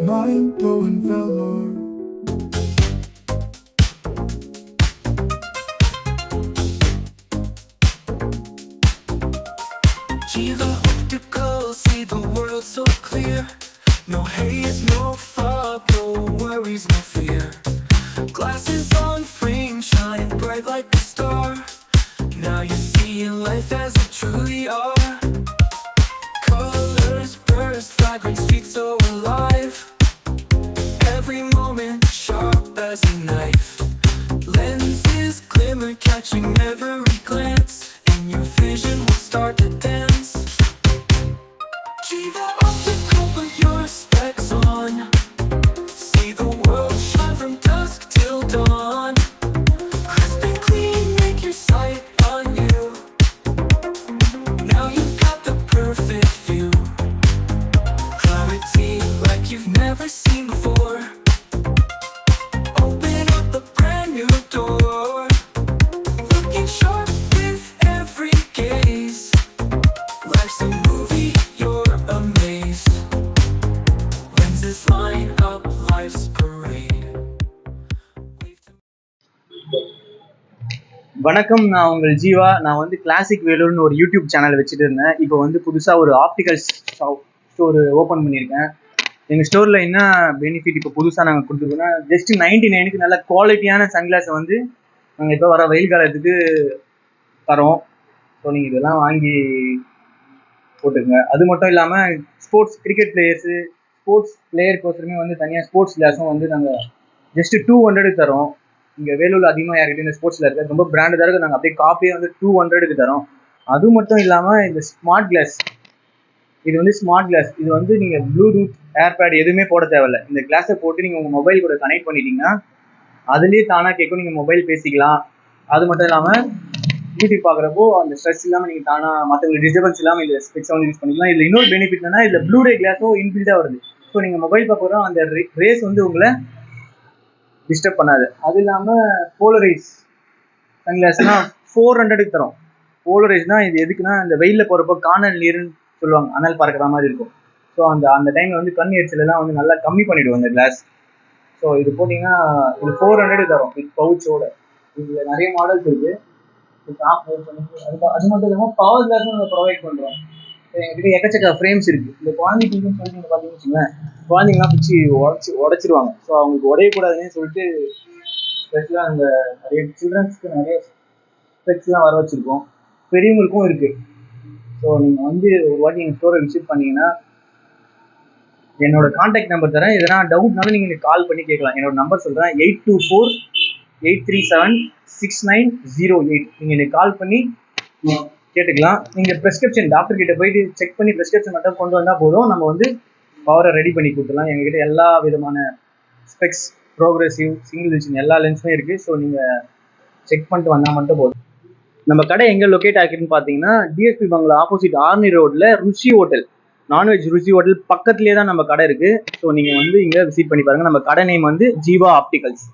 Mind-blowing velour. Jiva optical, see the world so clear. No haze, no fog, no worries, no fear. Glasses on frame, shine bright like a star. Now you see life as it truly are. Colors burst, vibrant streets so alive. Every moment sharp as a knife. Lenses glimmer, catching every glance, and your vision will start to dance. Jiva optical, put your specs on. See the world shine from dusk till dawn. Crisp and clean, make your sight on you. Now you've got the perfect view. Clarity like you've never seen before. Open up a brand new door. Looking sharp with every gaze. Life's a movie, you're amazed. Lenses line up life's parade. வணக்கம், நான் உங்கள் ஜீவா. நான் வந்து classic வேலூர்னு ஒரு YouTube channel வச்சுட்டு இருந்தேன். இப்போ வந்து புதுசாக ஒரு ஆப்டிக்கல் ஸ்டோர் ஓப்பன் பண்ணியிருக்கேன். எங்கள் ஸ்டோரில் என்ன பெனிஃபிட் இப்போ புதுசாக நாங்கள் கொடுத்துருக்கோன்னா, ஜஸ்ட் 99க்கு நல்ல குவாலிட்டியான சன்கிளாஸை வந்து நாங்கள் இப்போ வர வெயில் காலத்துக்கு தரோம். ஸோ நீங்கள் இதெல்லாம் வாங்கி போட்டுக்கங்க. அது மட்டும் இல்லாமல் ஸ்போர்ட்ஸ் கிரிக்கெட் பிளேயர்ஸு ஸ்போர்ட்ஸ் பிளேயருக்கோசரமே வந்து தனியாக ஸ்போர்ட்ஸ் கிளாஸும் வந்து நாங்கள் ஜஸ்ட்டு 200க்கு தரோம். இங்கே வேலூரில் அதிகமாக யார்கிட்ட இந்த ஸ்போர்ட்ஸில் இருக்குது, ரொம்ப பிராண்டடாக இருக்குது. நாங்கள் அப்படியே காப்பியே வந்து 200க்கு தரோம். அது மட்டும் இல்லாமல் இந்த ஸ்மார்ட் கிளாஸ், இது வந்து ஸ்மார்ட் கிளாஸ். இது வந்து நீங்கள் ப்ளூடூத் ஏர்பேட் எதுவுமே போட தேவையில்லை. இந்த கிளாஸை போட்டு நீங்கள் உங்கள் மொபைல் கூட கனெக்ட் பண்ணிட்டீங்கன்னா அதுலேயே தானாக கேட்கும், நீங்கள் மொபைல் பேசிக்கலாம். அது மட்டும் இல்லாமல் யூடியூப் பார்க்குறப்போ அந்த ஸ்ட்ரெஸ் இல்லாமல் நீங்கள் தானாக மற்றவங்களுக்கு டிஸ்டர்பன்ஸ் இல்லாமல் இந்த ஸ்பெக்ஸை வந்து யூஸ் பண்ணிக்கலாம். இதில் இன்னொரு பெனிஃபிட் என்னன்னா, இதில் ப்ளூரே கிளாஸும் இன்பில்டாக வருது. ஸோ நீங்கள் மொபைல் பார்க்குறோம் அந்த ரேஸ் வந்து உங்களை டிஸ்டர்ப் பண்ணாது. அது இல்லாமல் போலரைஸ் சன்கிளாஸ்னால் 400க்கு தரோம். போலரைஸ்னால் இது எதுக்குன்னா, இந்த வெயிலில் போகிறப்போ காணல் நீர்னு சொல்லுவாங்க, அனல் பறக்கிற மாதிரி இருக்கும். ஸோ அந்த டைமில் வந்து கண் எரிச்சலெல்லாம் வந்து நல்லா கம்மி பண்ணிவிடுவோம் இந்த கிளாஸ். ஸோ இது போட்டிங்கன்னா இது 400க்கு தரோம் வித் பவுச்சோட. இதில் நிறைய மாடல்ஸ் இருக்குது. அது மட்டும் இல்லாமல் பவர் கிளாஸும் நம்ம ப்ரொவைட் பண்ணுறோம். எங்ககிட்ட எக்கச்சக்க ஃப்ரேம்ஸ் இருக்குது. இந்த குழந்தைங்களுக்கு சொல்லிட்டு நீங்கள் பார்த்தீங்கன்னு வச்சுக்கோங்களேன், குழந்தைங்களாம் பிடிச்சி உடச்சிருவாங்க. ஸோ அவங்களுக்கு உடையக்கூடாதுன்னு சொல்லிட்டு ஸ்பெஷலாக அந்த நிறைய சில்ட்ரன்ஸ்க்கு நிறைய ஸ்பெக்ஸ்லாம் வர வச்சுருக்கோம். பெரியவங்களுக்கும் இருக்குது. ஸோ நீங்கள் வந்து ஒரு வாட்டி எங்கள் ஸ்டோரை விசிட் பண்ணிங்கன்னா என்னோட கான்டாக்ட் நம்பர் தரேன். எதனா டவுட்னாலும் நீங்கள் எனக்கு கால் பண்ணி கேட்கலாம். என்னோட நம்பர் சொல்கிறேன், 8248376908. நீங்கள் எனக்கு கால் பண்ணி கேட்டுக்கலாம். நீங்கள் ப்ரெஸ்கிரிப்ஷன் டாக்டர் கிட்ட போயிட்டு செக் பண்ணி ப்ரெஸ்கிரிப்ஷன் மட்டும் கொண்டு வந்தால் போதும், நம்ம வந்து பவரை ரெடி பண்ணி கொடுத்துடலாம். எங்ககிட்ட எல்லா விதமான ஸ்பெக்ஸ், ப்ரோக்ரெசிவ், சிங்கிள் விஷன் எல்லா லென்ஸுமே இருக்குது. ஸோ நீங்கள் செக் பண்ணிட்டு வந்தால் மட்டும் போதும். நம்ம கடை எங்கே லொக்கேட் ஆகிருக்குன்னு பார்த்தீங்கன்னா, டிஎஸ்பி பங்களா ஆப்போசிட் ஆர்னி ரோட்டில் ருசி ஹோட்டல், நான்வெஜ் ருசி ஹோட்டல் பக்கத்துலேயே தான் நம்ம கடை இருக்குது. ஸோ நீங்கள் வந்து இங்கே விசிட் பண்ணி பாருங்கள். நம்ம கடை நேம் வந்து ஜீவா ஆப்டிகல்ஸ்.